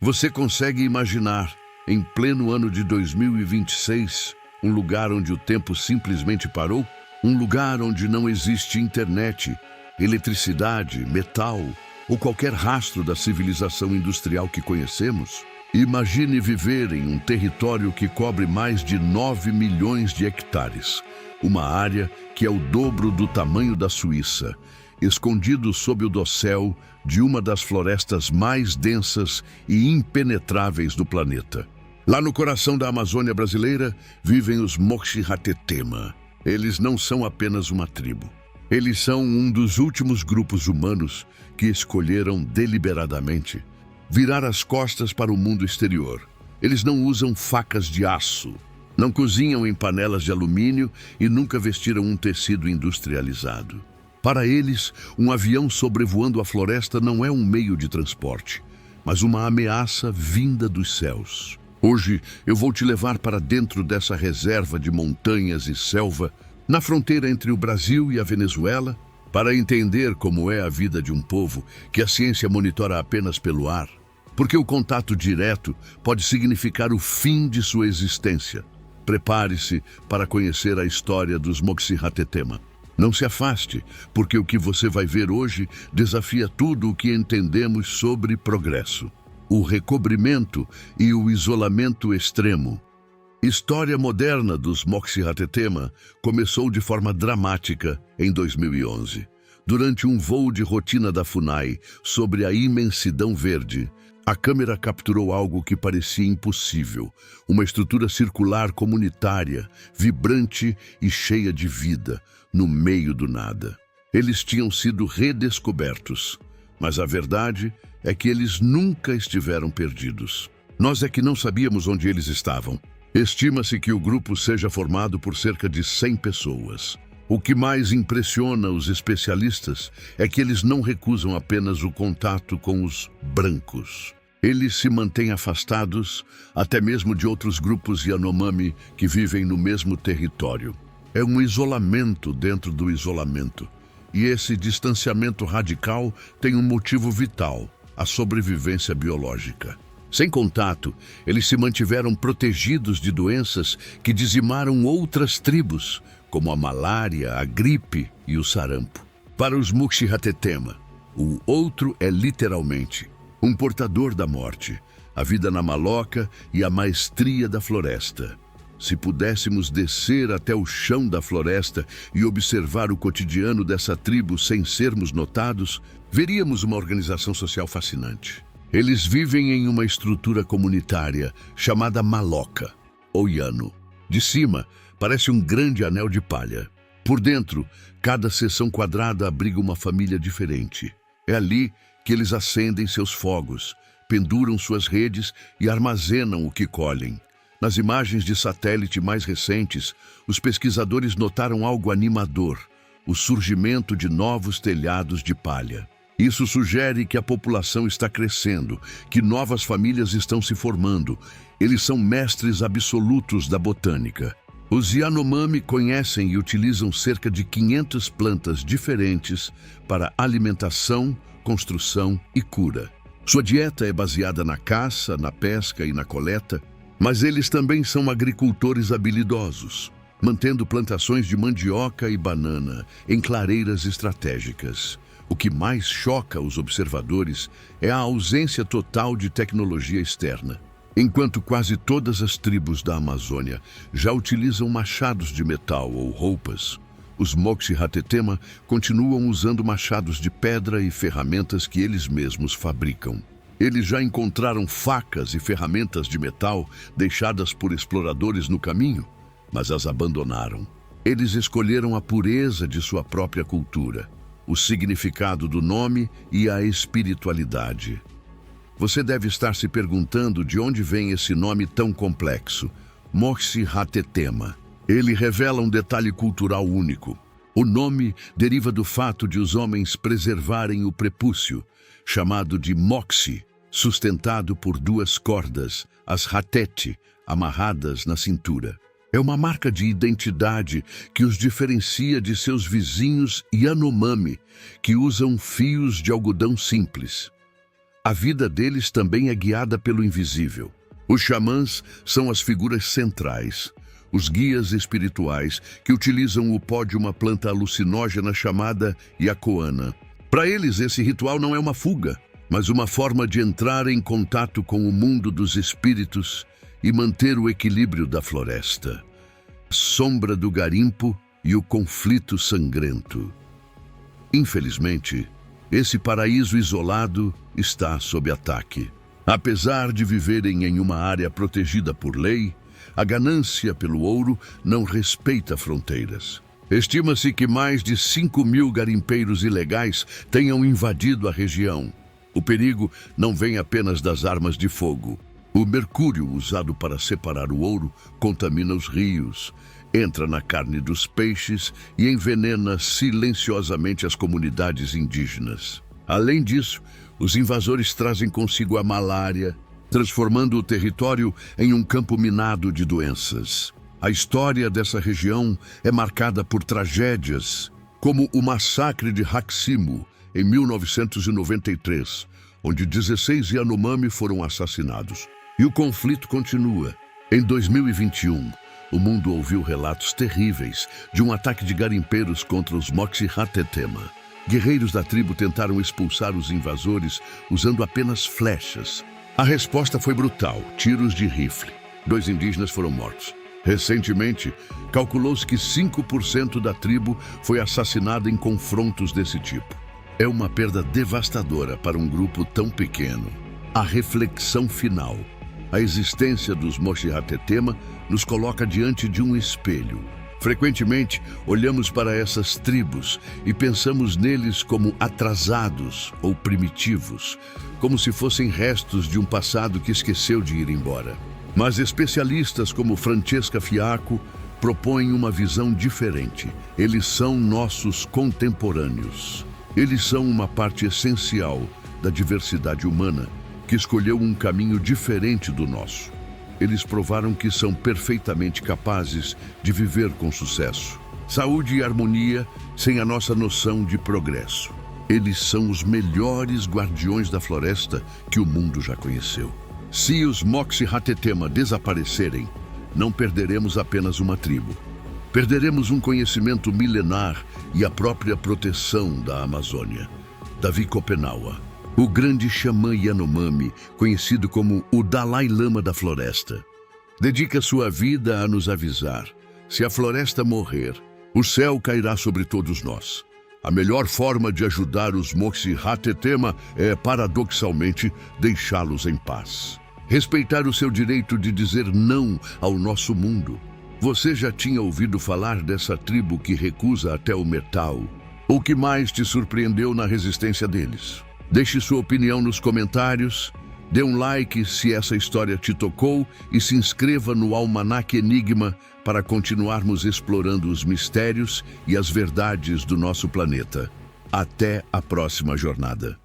Você consegue imaginar, em pleno ano de 2026, um lugar onde o tempo simplesmente parou? Um lugar onde não existe internet, eletricidade, metal ou qualquer rastro da civilização industrial que conhecemos? Imagine viver em um território que cobre mais de 9 milhões de hectares, uma área que é o dobro do tamanho da Suíça, escondido sob o dossel de uma das florestas mais densas e impenetráveis do planeta. Lá no coração da Amazônia brasileira vivem os Moxi-Hatetema. Eles não são apenas uma tribo. Eles são um dos últimos grupos humanos que escolheram deliberadamente virar as costas para o mundo exterior. Eles não usam facas de aço, não cozinham em panelas de alumínio e nunca vestiram um tecido industrializado. Para eles, um avião sobrevoando a floresta não é um meio de transporte, mas uma ameaça vinda dos céus. Hoje, eu vou te levar para dentro dessa reserva de montanhas e selva, na fronteira entre o Brasil e a Venezuela, para entender como é a vida de um povo que a ciência monitora apenas pelo ar, porque o contato direto pode significar o fim de sua existência. Prepare-se para conhecer a história dos Moxi-Hatetema. Não se afaste, porque o que você vai ver hoje desafia tudo o que entendemos sobre progresso, o recobrimento e o isolamento extremo. História moderna dos Moxi-Hatetema começou de forma dramática em 2011. Durante um voo de rotina da FUNAI sobre a imensidão verde, a câmera capturou algo que parecia impossível, uma estrutura circular comunitária, vibrante e cheia de vida, no meio do nada. Eles tinham sido redescobertos, mas a verdade é que eles nunca estiveram perdidos. Nós é que não sabíamos onde eles estavam. Estima-se que o grupo seja formado por cerca de 100 pessoas. O que mais impressiona os especialistas é que eles não recusam apenas o contato com os brancos. Eles se mantêm afastados até mesmo de outros grupos Yanomami que vivem no mesmo território. É um isolamento dentro do isolamento. E esse distanciamento radical tem um motivo vital: a sobrevivência biológica. Sem contato, eles se mantiveram protegidos de doenças que dizimaram outras tribos, como a malária, a gripe e o sarampo. Para os Moxi-Hatetema, o outro é literalmente um portador da morte, a vida na maloca e a maestria da floresta. Se pudéssemos descer até o chão da floresta e observar o cotidiano dessa tribo sem sermos notados, veríamos uma organização social fascinante. Eles vivem em uma estrutura comunitária chamada maloca, ou Yano. De cima, parece um grande anel de palha. Por dentro, cada seção quadrada abriga uma família diferente. É ali que eles acendem seus fogos, penduram suas redes e armazenam o que colhem. Nas imagens de satélite mais recentes, os pesquisadores notaram algo animador: o surgimento de novos telhados de palha. Isso sugere que a população está crescendo, que novas famílias estão se formando. Eles são mestres absolutos da botânica. Os Yanomami conhecem e utilizam cerca de 500 plantas diferentes para alimentação, construção e cura. Sua dieta é baseada na caça, na pesca e na coleta, mas eles também são agricultores habilidosos, mantendo plantações de mandioca e banana em clareiras estratégicas. O que mais choca os observadores é a ausência total de tecnologia externa. Enquanto quase todas as tribos da Amazônia já utilizam machados de metal ou roupas, os Moxi-Hatetema continuam usando machados de pedra e ferramentas que eles mesmos fabricam. Eles já encontraram facas e ferramentas de metal deixadas por exploradores no caminho, mas as abandonaram. Eles escolheram a pureza de sua própria cultura, o significado do nome e a espiritualidade. Você deve estar se perguntando de onde vem esse nome tão complexo, Moxi-Hatetema. Ele revela um detalhe cultural único. O nome deriva do fato de os homens preservarem o prepúcio, chamado de Moxi, sustentado por 2 cordas, as Hatete, amarradas na cintura. É uma marca de identidade que os diferencia de seus vizinhos Yanomami, que usam fios de algodão simples. a vida deles também é guiada pelo invisível. Os xamãs são as figuras centrais, os guias espirituais que utilizam o pó de uma planta alucinógena chamada yacoana. Para eles, esse ritual não é uma fuga, mas uma forma de entrar em contato com o mundo dos espíritos e manter o equilíbrio da floresta. A sombra do garimpo e o conflito sangrento. Infelizmente, esse paraíso isolado está sob ataque. Apesar de viverem em uma área protegida por lei, a ganância pelo ouro não respeita fronteiras. Estima-se que mais de 5.000 garimpeiros ilegais tenham invadido a região. O perigo não vem apenas das armas de fogo. O mercúrio usado para separar o ouro contamina os rios, entra na carne dos peixes e envenena silenciosamente as comunidades indígenas. Além disso, os invasores trazem consigo a malária, transformando o território em um campo minado de doenças. A história dessa região é marcada por tragédias, como o massacre de Haximo, em 1993, onde 16 Yanomami foram assassinados. E o conflito continua. Em 2021, o mundo ouviu relatos terríveis de um ataque de garimpeiros contra os Moxi-Hatetema. Guerreiros da tribo tentaram expulsar os invasores usando apenas flechas. A resposta foi brutal, tiros de rifle. 2 indígenas foram mortos. Recentemente, calculou-se que 5% da tribo foi assassinada em confrontos desse tipo. É uma perda devastadora para um grupo tão pequeno. A reflexão final. A existência dos Moxi-Hatetema nos coloca diante de um espelho. Frequentemente, olhamos para essas tribos e pensamos neles como atrasados ou primitivos, como se fossem restos de um passado que esqueceu de ir embora. Mas especialistas como Francesca Fiacco propõem uma visão diferente. Eles são nossos contemporâneos. Eles são uma parte essencial da diversidade humana que escolheu um caminho diferente do nosso. Eles provaram que são perfeitamente capazes de viver com sucesso, saúde e harmonia sem a nossa noção de progresso. Eles são os melhores guardiões da floresta que o mundo já conheceu. Se os Moxi-Hatetema desaparecerem, não perderemos apenas uma tribo. Perderemos um conhecimento milenar e a própria proteção da Amazônia. Davi Kopenawa, o grande xamã Yanomami, conhecido como o Dalai Lama da floresta, dedica sua vida a nos avisar: se a floresta morrer, o céu cairá sobre todos nós. A melhor forma de ajudar os Moxi-Hatetema é, paradoxalmente, deixá-los em paz. Respeitar o seu direito de dizer não ao nosso mundo. Você já tinha ouvido falar dessa tribo que recusa até o metal? O que mais te surpreendeu na resistência deles? Deixe sua opinião nos comentários, dê um like se essa história te tocou e se inscreva no Almanac Enigma para continuarmos explorando os mistérios e as verdades do nosso planeta. Até a próxima jornada.